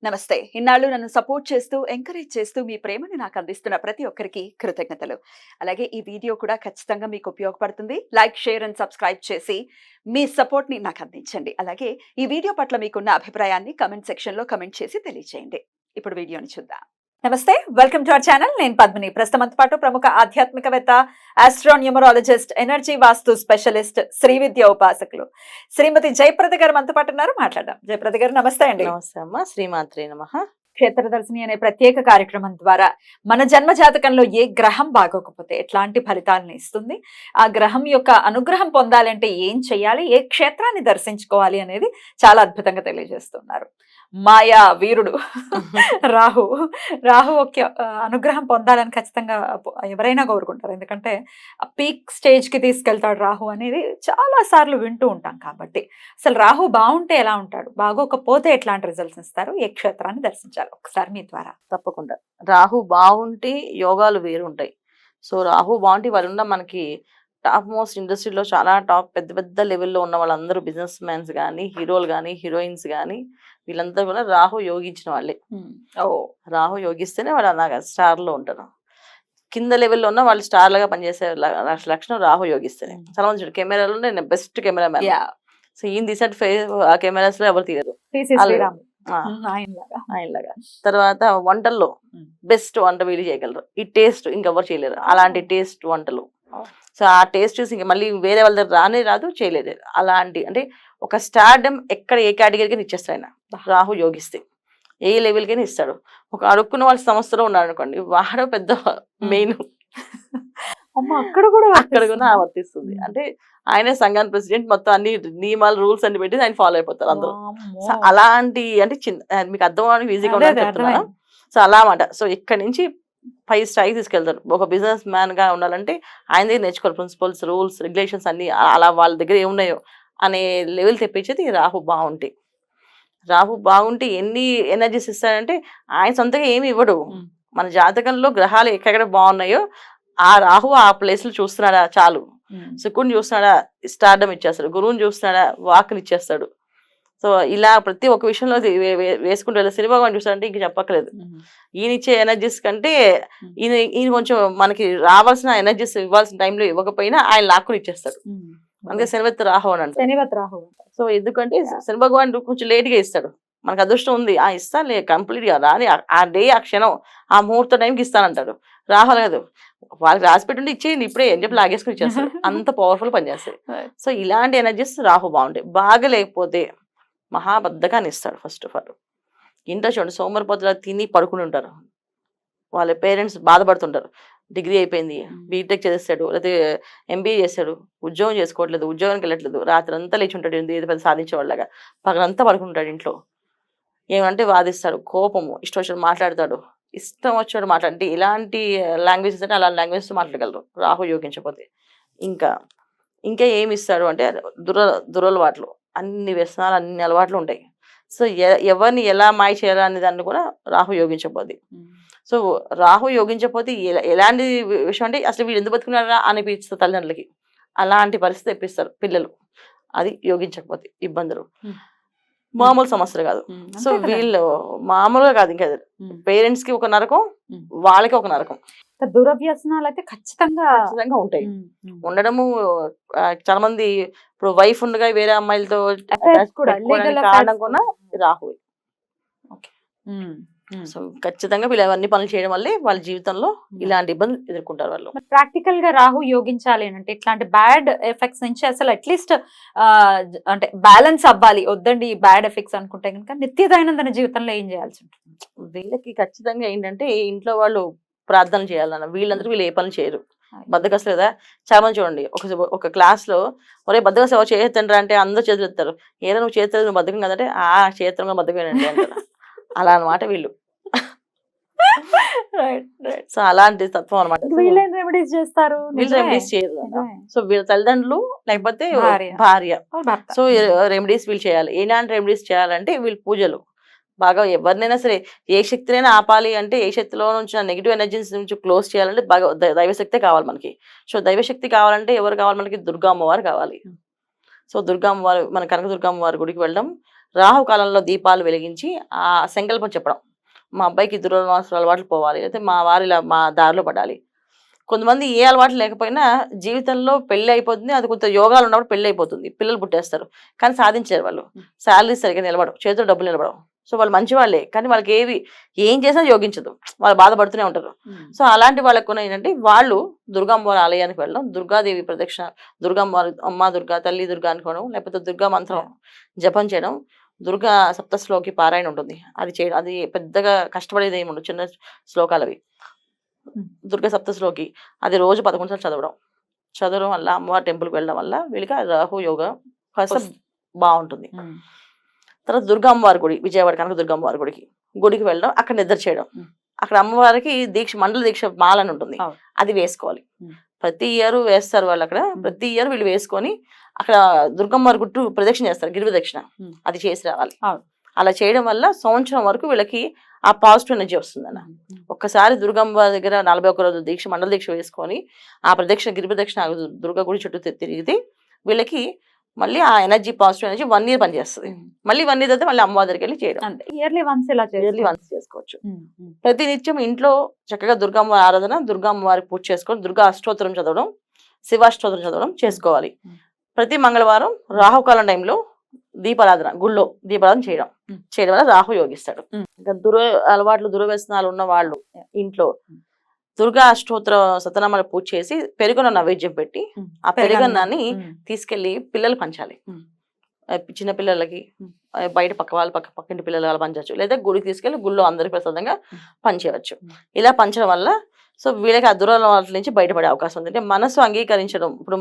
నమస్తే. ఇన్నాళ్ళు నన్ను సపోర్ట్ చేస్తూ, ఎంకరేజ్ చేస్తూ మీ ప్రేమని నాకు అందిస్తున్న ప్రతి ఒక్కరికి కృతజ్ఞతలు. అలాగే ఈ వీడియో కూడా ఖచ్చితంగా మీకు ఉపయోగపడుతుంది. లైక్, షేర్ అండ్ సబ్స్క్రైబ్ చేసి మీ సపోర్ట్‌ని నాకు అందించండి. అలాగే ఈ వీడియో పట్ల మీకున్న అభిప్రాయాన్ని కామెంట్ సెక్షన్‌లో కామెంట్ చేసి తెలియజేయండి. ఇప్పుడు వీడియోని చూద్దాం. నమస్తే. Welcome to our channel. నేను పద్మిని. ప్రస్తుతం మనతో పాటు ప్రముఖ ఆధ్యాత్మికవేత్త, ఆస్ట్రోన్యూమరాలజిస్ట్, ఎనర్జీ వాస్తు స్పెషలిస్ట్, శ్రీ విద్య ఉపాసకులు శ్రీమతి జయప్రద గారు మనతో పాటు ఉన్నారు. మాట్లాడదాం. జయప్రద గారు నమస్తే అండి. నమస్తే అమ్మ. శ్రీమాత్రే నమః. క్షేత్రదర్శిని అనే ప్రత్యేక కార్యక్రమం ద్వారా మన జన్మ జాతకంలో ఏ గ్రహం బాగోకపోతే ఎట్లాంటి ఫలితాలను ఇస్తుంది, ఆ గ్రహం యొక్క అనుగ్రహం పొందాలంటే ఏం చెయ్యాలి, ఏ క్షేత్రాన్ని దర్శించుకోవాలి అనేది చాలా అద్భుతంగా తెలియజేస్తున్నారు. మాయా వీరుడు రాహు రాహు ఒక అనుగ్రహం పొందాలని ఖచ్చితంగా ఎవరైనా కోరుకుంటారు. ఎందుకంటే పీక్ స్టేజ్ కి తీసుకెళ్తాడు రాహు అనేది చాలా సార్లు వింటూ ఉంటాం. కాబట్టి అసలు రాహు బాగుంటే ఎలా ఉంటాడు, బాగోకపోతే ఎట్లాంటి రిజల్ట్స్ ఇస్తారు, ఏ క్షేత్రాన్ని దర్శించాలి ఒకసారి మీ ద్వారా. తప్పకుండా. రాహు బాగుంటే యోగాలు వేరుంటాయి. సో రాహు బాగుంటే వాళ్ళున్న మనకి టాప్ మోస్ట్ ఇండస్ట్రీలో చాలా టాప్ పెద్ద పెద్ద లెవెల్లో ఉన్న వాళ్ళందరూ బిజినెస్ మ్యాన్స్ కానీ, హీరోలు కానీ, హీరోయిన్స్ కానీ వీళ్ళందరూ కూడా రాహు యోగించిన వాళ్ళే. రాహు యోగిస్తేనే వాళ్ళు అలాగా స్టార్లో ఉంటారు. కింద లెవెల్లో ఉన్న వాళ్ళు స్టార్ లాగా పనిచేసే లక్షణం రాహు యోగిస్తేనే. చాలా మంది చూడు కెమెరాలో నేను బెస్ట్ కెమెరా మ్యాన్. సో ఈయన తీసినట్టు ఆ కెమెరాస్ లో ఎవరు తీయరు ఆయనలాగా. తర్వాత వంటల్లో బెస్ట్ వంట వీళ్ళు చేయగలరు. ఈ టేస్ట్ ఇంకెవరు చేయలేరు అలాంటి టేస్ట్ వంటలు. సో ఆ టేస్ట్ చూసి ఇంకా మళ్ళీ వేరే వాళ్ళ దగ్గర రానే రాదు, చేయలేదు. అలాంటి అంటే ఒక స్టార్డమ్ ఎక్కడ ఏ కేటగిరీకి ఇచ్చేస్తాడు ఆయన రాహు యోగిస్తే. ఏ లెవెల్కైనా ఇస్తాడు. ఒక అడుక్కున్న వాళ్ళ సంస్థలో ఉన్నాడు అనుకోండి, వాడు పెద్ద మెయిన్ అక్కడ కూడా వర్తిస్తుంది. అంటే ఆయనే సంఘాన్ని ప్రెసిడెంట్, మొత్తం అన్ని నియమాలు రూల్స్ అన్ని పెట్టి ఆయన ఫాలో అయిపోతారు అందరూ. సో అలాంటి అంటే చిన్న మీకు అర్థం అవడానికి ఈజీగా ఉండాలని చెప్తున్నా. సో అలా అన్నమాట. సో ఇక్కడ నుంచి 5 స్థాయికి తీసుకెళ్తారు. ఒక బిజినెస్ మ్యాన్ గా ఉండాలంటే ఆయన దగ్గర నేర్చుకోవాలి. ప్రిన్సిపల్స్, రూల్స్, రెగ్యులేషన్స్ అన్ని అలా వాళ్ళ దగ్గర ఏమున్నాయో అనే లెవెల్ తెప్పించేది రాహు బాగుంటే. రాహు బాగుంటే ఎన్ని ఎనర్జీస్ ఇస్తాడంటే ఆయన సొంతంగా ఏమి ఇవ్వడు. మన జాతకంలో గ్రహాలు ఎక్కడ బాగున్నాయో ఆ రాహు ఆ ప్లేస్లు చూస్తున్నాడా చాలు. శుక్రుని చూస్తున్నాడా స్టార్డమ్ ఇచ్చేస్తాడు, గురువుని చూస్తున్నాడా వాక్ని ఇచ్చేస్తాడు. సో ఇలా ప్రతి ఒక్క విషయంలో వేసుకుంటూ వెళ్ళి శని భగవాన్ చూస్తాడంటే ఇంక చెప్పక్కలేదు. ఈయన ఇచ్చే ఎనర్జీస్ కంటే ఈయన కొంచెం మనకి రావాల్సిన ఎనర్జీస్ ఇవ్వాల్సిన టైంలో ఇవ్వకపోయినా ఆయన లాక్కుని ఇచ్చేస్తాడు. అందుకే శనివత్ రాహు అని అంటారు. సో ఎందుకంటే శని భగవాన్ కొంచెం లేట్గా ఇస్తాడు. మనకు అదృష్టం ఉంది ఇస్తానులే కంప్లీట్ గా రాని ఆ డే ఆ క్షణం ఆ ముహూర్త టైంకి ఇస్తానంటాడు. రాహు లేదు, వాళ్ళకి రాసి పెట్టుంటే ఇచ్చేయండి ఇప్పుడే అని చెప్పి లాగేసుకుని ఇచ్చేస్తాడు. అంత పవర్ఫుల్ పనిచేస్తాయి. సో ఇలాంటి ఎనర్జీస్ రాహు బాగుంటాయి. బాగా లేకపోతే మహాబద్ధకాన్ని ఇస్తాడు. ఫస్ట్ ఆఫ్ ఆల్ ఇంట్లో చూడండి, సోమరిపోతులా తిని పడుకుని ఉంటారు. వాళ్ళ పేరెంట్స్ బాధపడుతుంటారు. డిగ్రీ అయిపోయింది, బీటెక్ చేస్తాడు, లేకపోతే ఎంబీఏ చేస్తాడు, ఉద్యోగం చేసుకోవట్లేదు, ఉద్యోగానికి వెళ్ళట్లేదు, రాత్రి అంతా లేచి ఉంటాడు, ఏదో పెద్ద సాధించేవాళ్ళగా పగలంతా పడుకుంటాడు ఇంట్లో. ఏమంటే వాదిస్తాడు, కోపము, ఇష్టం వచ్చినట్టు మాట్లాడతాడు, ఇష్టం వచ్చినట్టు మాట్లాడితే ఇలాంటి లాంగ్వేజెస్ అంటే అలాంటి లాంగ్వేజెస్ మాట్లాడగలరు రాహు యోగించకపోతే. ఇంకా ఏమి ఇస్తాడు అంటే దురలవాట్లు, అన్ని వ్యసనాలు, అన్ని అలవాట్లు ఉంటాయి. సో ఎవరిని ఎలా మాయ చేయాలా అనే దాన్ని కూడా రాహు యోగించకపోతే. సో రాహు యోగించకపోతే ఎలాంటి విషయం అంటే అసలు వీడు ఎందుకు బతుకున్నారా అనిపిస్తుంది తల్లిదండ్రులకి. అలాంటి పరిస్థితి తెప్పిస్తారు పిల్లలు అది యోగించకపోతే. ఇబ్బందులు మామూలు సమస్యలు కాదు. సో వీళ్ళు మామూలుగా కాదు, ఇంకా పేరెంట్స్ కి ఒక నరకం, వాళ్ళకి ఒక నరకం. దురవ్యసనాలు అయితే ఖచ్చితంగా ఉంటాయి. ఉండడము చాలా మంది ఇప్పుడు వైఫ్ ఉండగా వేరే అమ్మాయిలతో కారణం కూడా రాహు. సో ఖచ్చితంగా వీళ్ళు అవన్నీ పనులు చేయడం వల్లే వాళ్ళ జీవితంలో ఇలాంటి ఇబ్బందులు ఎదుర్కొంటారు వాళ్ళు. ప్రాక్టికల్ గా రాహు యోగించాలి అంటే ఇట్లాంటి బ్యాడ్ ఎఫెక్ట్స్ నుంచి అసలు అట్లీస్ట్ అంటే బ్యాలెన్స్ అవ్వాలి, వద్దండి బ్యాడ్ ఎఫెక్ట్స్ అనుకుంటే కనుక నిత్య దైనందిన జీవితంలో ఏం చేయాల్సి ఉంటుంది? వీళ్ళకి ఖచ్చితంగా ఏంటంటే ఇంట్లో వాళ్ళు ప్రార్థన చేయాలన్న, వీళ్ళందరూ వీళ్ళు ఏ పనులు చేయరు. బద్దకస్తులు కదా చాలా మంది చూడండి. ఒక క్లాస్ లో ఒరే బద్దకస్తు ఎవరు చేతండ్రా అంటే అందరూ చేతులు ఎత్తారు. ఏదో నువ్వు చేతులు నువ్వు బద్దకం కదంటే ఆ చేతంగా బద్దకమేనండి అంటారు. అలా అనమాట వీళ్ళు. సో అలాంటి తత్వం అనమాట. వీళ్ళు రెమెడీస్ చేస్తారు, వీళ్ళు రెమెడీస్ చేయరు. సో వీళ్ళ తల్లిదండ్రులు లేకపోతే భార్య, సో రెమెడీస్ వీళ్ళు చేయాలి. ఎలాంటి రెమెడీస్ చేయాలంటే వీళ్ళు పూజలు బాగా, ఎవరినైనా సరే ఏ శక్తినైనా ఆపాలి అంటే, ఏ శక్తిలో నుంచి నెగిటివ్ ఎనర్జీస్ నుంచి క్లోజ్ చేయాలంటే బాగా దైవశక్తి కావాలి మనకి. సో దైవశక్తి కావాలంటే ఎవరు కావాలి మనకి? దుర్గా అమ్మవారు కావాలి. సో దుర్గమ్మ వారు మన కనకదుర్గమ్మ వారి గుడికి వెళ్ళడం, రాహుకాలంలో దీపాలు వెలిగించి ఆ సంకల్పం చెప్పడం, మా అబ్బాయికి దురలవాటు అలవాట్లు పోవాలి, అయితే మా వారు ఇలా మా దారిలో పడాలి. కొంతమంది ఏ అలవాట్లు లేకపోయినా జీవితంలో పెళ్లి అయిపోతుంది, అది కొంత యోగాలు ఉన్నప్పుడు పెళ్లి అయిపోతుంది, పిల్లలు పుట్టేస్తారు, కానీ సాధించారు వాళ్ళు. శాలరీస్ సరిగ్గా నిలబడవు, చేతిలో డబ్బులు నిలబడవు. సో వాళ్ళు మంచి వాళ్ళే, కానీ వాళ్ళకి ఏం చేసినా యోగించదు, వాళ్ళు బాధపడుతూనే ఉంటారు. సో అలాంటి వాళ్ళకు కూడా ఏంటంటే వాళ్ళు దుర్గమ్మవారి ఆలయానికి వెళ్ళడం, దుర్గాదేవి ప్రదక్షిణ, దుర్గమ్మవారి అమ్మ దుర్గా, తల్లి దుర్గా అనుకోవడం, లేకపోతే దుర్గా మంత్రం జపం చేయడం, దుర్గా సప్తశ్లోకి పారాయణ ఉంటుంది, అది చేయడం. అది పెద్దగా కష్టపడేది ఏమి ఉండదు, చిన్న శ్లోకాలు అవి. దుర్గా సప్తశ్లోకి అది రోజు 11 సార్లు చదవడం వల్ల, అమ్మవారి టెంపుల్కి వెళ్ళడం వల్ల వీళ్ళకి రాహు యోగం కాస్త బాగుంటుంది. తర్వాత దుర్గా అమ్మవారి గుడి, విజయవాడ కనుక దుర్గా అమ్మవారి గుడికి వెళ్ళడం, అక్కడ నిద్ర చేయడం. అక్కడ అమ్మవారికి దీక్ష, మండల దీక్ష మాలని ఉంటుంది, అది వేసుకోవాలి. ప్రతి ఇయర్ వేస్తారు వాళ్ళు అక్కడ, ప్రతి ఇయర్ వీళ్ళు వేసుకొని అక్కడ దుర్గమ్మవారి గుట్టు ప్రదక్షిణ చేస్తారు, గిరి ప్రదక్షిణ, అది చేసి రావాలి. అలా చేయడం వల్ల సంవత్సరం వరకు వీళ్ళకి ఆ పాజిటివ్ ఎనర్జీ వస్తుందన్న. ఒక్కసారి దుర్గమ్మ దగ్గర 41 రోజుల దీక్ష, మండల దీక్ష వేసుకొని ఆ ప్రదక్షిణ, గిరి ప్రదక్షిణ దుర్గ గుడి చుట్టూ తిరిగితే వీళ్ళకి మళ్ళీ ఆ ఎనర్జీ, పాజిటివ్ ఎనర్జీ 1 year పనిచేస్తుంది. మళ్ళీ 1 year తర్వాత మళ్ళీ అమ్మవారి దగ్గరికి వెళ్ళి చేయడం, ఇయర్లీ వన్స్ చేసుకోవచ్చు. ప్రతి నిత్యం ఇంట్లో చక్కగా దుర్గమ్మ ఆరాధన, దుర్గమ్మ వారికి పూజ చేసుకోవడం, దుర్గా అష్టోత్తరం చదవడం, శివాష్టోత్తరం చదవడం చేసుకోవాలి. ప్రతి మంగళవారం రాహుకాలం టైంలో దీపారాధన, గుళ్ళో దీపారాధన చేయడం వల్ల రాహు యోగిస్తాడు. ఇంకా అలవాట్లు, దుర్వ్యసనాలు ఉన్న వాళ్ళు ఇంట్లో దుర్గా అష్టోత్తర సతనామాలు పూజ చేసి పెరుగున నైవేద్యం పెట్టి ఆ పెరుగన్నాన్ని తీసుకెళ్లి పిల్లలు పంచాలి. చిన్న పిల్లలకి, బయట పక్కింటి పిల్లలు అలా పంచవచ్చు, లేదా గుడికి తీసుకెళ్లి గుళ్ళో అందరికి ప్రసాదంగా పంచేయవచ్చు. ఇలా పంచడం వల్ల సో వీళ్ళకి ఆ దురలవాట్ల నుంచి బయటపడే అవకాశం ఉంది. అంటే మనసు అంగీకరించడం, ఇప్పుడు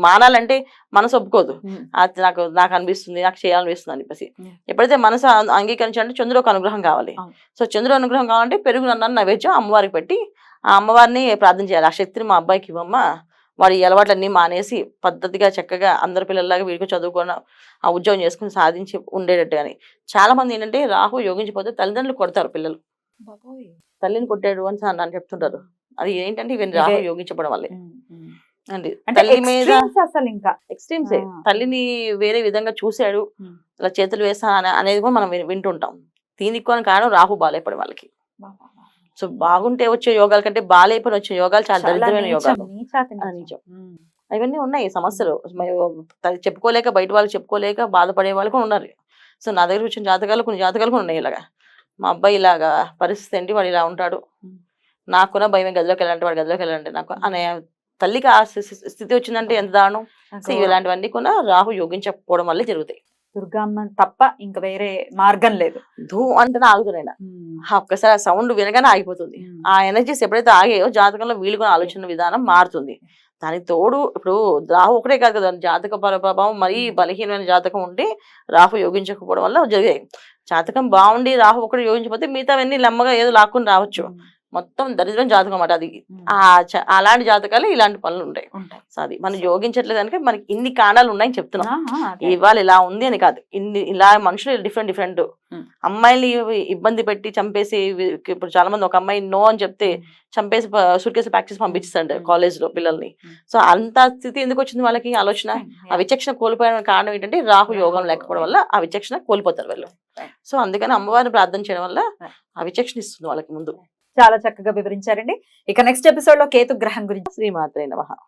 మానాలంటే మనసు ఒప్పుకోదు, నాకు అనిపిస్తుంది, నాకు చేయాలనిపిస్తుంది అని చెప్పేసి. ఎప్పుడైతే మనసు అంగీకరించాలంటే చంద్రుడు ఒక అనుగ్రహం కావాలి. సో చంద్రుడు అనుగ్రహం కావాలంటే పెరుగు నన్నాన్ని నైవేద్యం అమ్మవారికి పెట్టి ఆ అమ్మవారిని ప్రార్థన చేయాలి, ఆ శక్తిని మా అబ్బాయికి ఇవ్వమ్మ, వాడు ఈ అలవాట్లన్నీ మానేసి పద్ధతిగా చక్కగా అందరి పిల్లల్లాగా వీడికి చదువుకొని ఆ ఉద్యోగం చేసుకుని సాధించి ఉండేటట్టు అని. చాలా మంది ఏంటంటే రాహు యోగించిపోతే తల్లిదండ్రులు కొడతారు, పిల్లలు తల్లిని కొట్టాడు అని చెప్తుంటారు. అది ఏంటంటే ఇవన్నీ రాహు యోగించబడడం వల్లే అండి. తల్లి మీద అసలు ఇంకా ఎక్స్ట్రీమ్సే, తల్లిని వేరే విధంగా చూశాడు, అలా చేతులు వేసా అనేది కూడా మనం వింటుంటాం. దీనికి కూడా కారణం రాహు బాలేపడే వాళ్ళకి. సో బాగుంటే వచ్చే యోగాల కంటే బాలేపని వచ్చే యోగాలు చాలా దరిద్రమైన యోగాలు, అవన్నీ ఉన్నాయి సమస్యలు. చెప్పుకోలేక, బయట వాళ్ళకి చెప్పుకోలేక బాధపడే వాళ్ళు కూడా ఉన్నారు. సో నా దగ్గర వచ్చిన జాతకాలు, కొన్ని జాతకాలు కూడా ఉన్నాయి ఇలాగా, మా అబ్బాయి ఇలాగా పరిస్థితి ఏంటి, వాడు ఇలా ఉంటాడు, నాకున్న భయమే, గదిలోకి వెళ్ళాలంటే వాడు గదిలోకి వెళ్ళాలంటే నాకు అనే తల్లికి ఆ స్థితి వచ్చిందంటే ఎంత దారుణం. సో ఇలాంటివన్నీ కూడా రాహు యోగించకపోవడం వల్లే జరుగుతాయి. దుర్గమ్మ తప్ప ఇంకా వేరే మార్గం లేదు. ధూ అంటేనే ఆగుతున్నాయి, ఒక్కసారి ఆ సౌండ్ వినగానే ఆగిపోతుంది. ఆ ఎనర్జీస్ ఎప్పుడైతే ఆగాయో జాతకంలో వీళ్ళు కూడా ఆలోచన విధానం మారుతుంది. దానికి తోడు ఇప్పుడు రాహు ఒకటే కాదు కదా, జాతక ప్రభావం మరీ బలహీనమైన జాతకం ఉంటే రాహు యోగించకపోవడం వల్ల జరిగాయి. జాతకం బాగుండి రాహు ఒకటి యోగించకపోతే మిగతావన్నీ లమ్మగా ఏదో లాక్కుని రావచ్చు. మొత్తం దరిద్రం జాతకం అన్నమాట అది. అలాంటి జాతకాలు ఇలాంటి పనులు ఉంటాయి. సో అది మనం యోగించట్లేదు కనుక మనకి ఇన్ని కారణాలు ఉన్నాయని చెప్తున్నాం. ఇవాళ ఇలా ఉంది అని కాదు, ఇలా మనుషులు డిఫరెంట్ అమ్మాయిని ఇబ్బంది పెట్టి చంపేసి, ఇప్పుడు చాలా మంది ఒక అమ్మాయి నో అని చెప్తే చంపేసి సూట్ కేసు ప్యాక్ చేసి పంపించేస్తాడు కాలేజ్ లో పిల్లల్ని. సో అంత స్థితి ఎందుకు వచ్చింది వాళ్ళకి ఆలోచన? ఆ విచక్షణ కోల్పోయడానికి కారణం ఏంటంటే రాహు యోగం లేకపోవడం వల్ల ఆ విచక్షణ కోల్పోతారు వాళ్ళు. సో అందుకని అమ్మవారిని ప్రార్థన చేయడం వల్ల ఆ విచక్షణ ఇస్తుంది వాళ్ళకి ముందు. చాలా చక్కగా వివరించారండి. ఇక నెక్స్ట్ ఎపిసోడ్ లో కేతు గ్రహం గురించి. శ్రీమాత్రే నమః.